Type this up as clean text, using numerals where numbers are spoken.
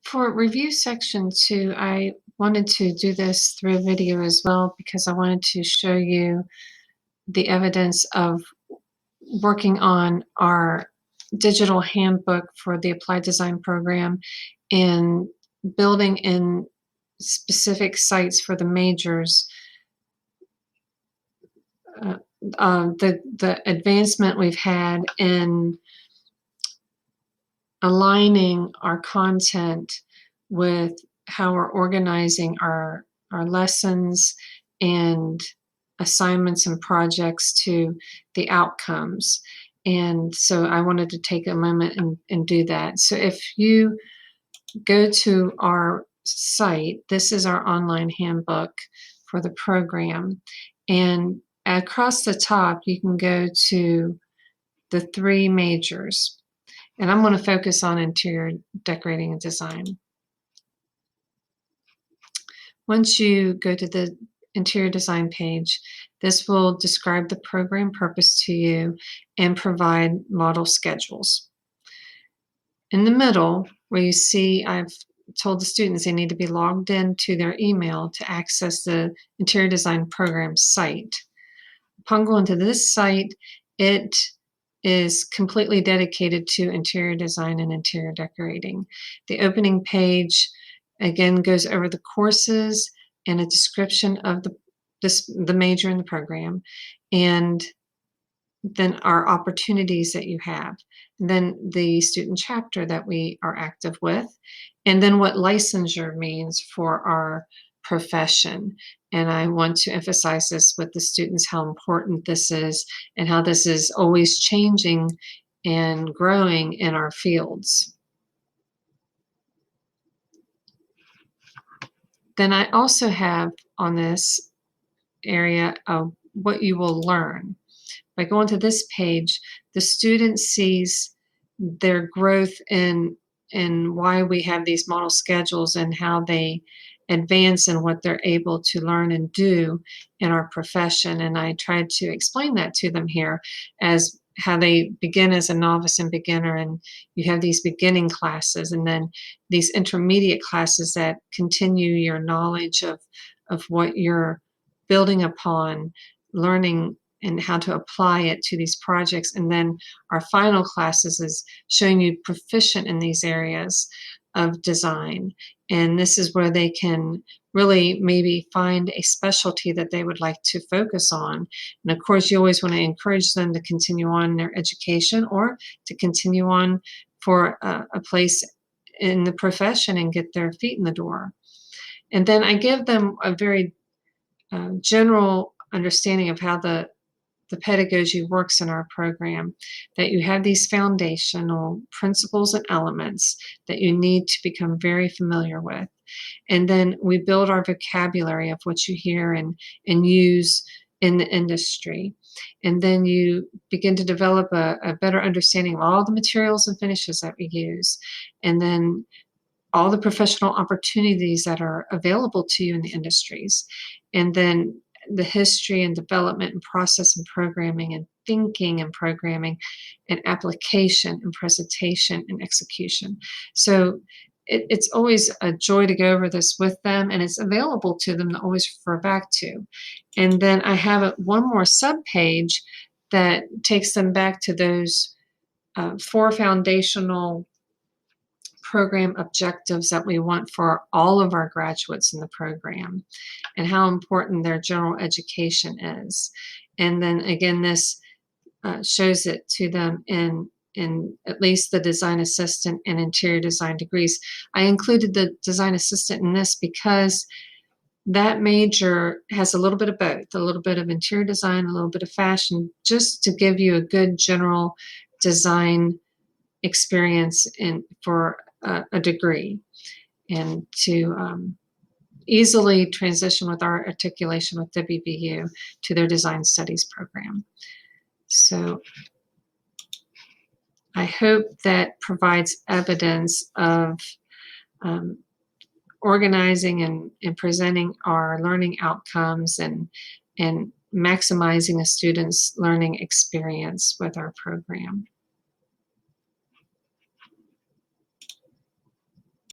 For review section 2, I wanted to do this through a video as well because I wanted to show you the evidence of working on our digital handbook for the Applied Design program and building in specific sites for the majors. The advancement we've had in aligning our content with how we're organizing our lessons and assignments and projects to the outcomes. And so I wanted to take a moment and do that. So if you go to our site, this is our online handbook for the program. And across the top, you can go to the 3 majors. And I'm going to focus on interior decorating and design. Once you go to the interior design page, this will describe the program purpose to you and provide model schedules. In the middle, where you see I've told the students they need to be logged into their email to access the interior design program site. Upon going to this site, it is completely dedicated to interior design and interior decorating. The opening page again goes over the courses and a description of the major in the program, and then our opportunities that you have, and then the student chapter that we are active with, and then what licensure means for our profession. And I want to emphasize this with the students, how important this is and how this is always changing and growing in our fields. Then I also have on this area of what you will learn. By going to this page, the student sees their growth in why we have these model schedules and how they advance and what they're able to learn and do in our profession. And I tried to explain that to them here as how they begin as a novice and beginner, and you have these beginning classes and then these intermediate classes that continue your knowledge of what you're building upon, learning and how to apply it to these projects. And then our final classes is showing you proficient in these areas of design. And this is where they can really maybe find a specialty that they would like to focus on. And of course, you always want to encourage them to continue on their education or to continue on for a place in the profession and get their feet in the door. And then I give them a very general understanding of how the pedagogy works in our program, that you have these foundational principles and elements that you need to become very familiar with. And then we build our vocabulary of what you hear and use in the industry. And then you begin to develop a better understanding of all the materials and finishes that we use. And then all the professional opportunities that are available to you in the industries. And then the history and development and process and programming and thinking and programming and application and presentation and execution. So it's always a joy to go over this with them, and it's available to them to always refer back to. And then I have one more subpage that takes them back to those 4 foundational program objectives that we want for all of our graduates in the program and how important their general education is. And then again, this shows it to them in at least the design assistant and interior design degrees. I included the design assistant in this because that major has a little bit of both, a little bit of interior design, a little bit of fashion, just to give you a good general design experience for a degree, and to easily transition with our articulation with WVU to their design studies program. So I hope that provides evidence of organizing and presenting our learning outcomes and maximizing a student's learning experience with our program.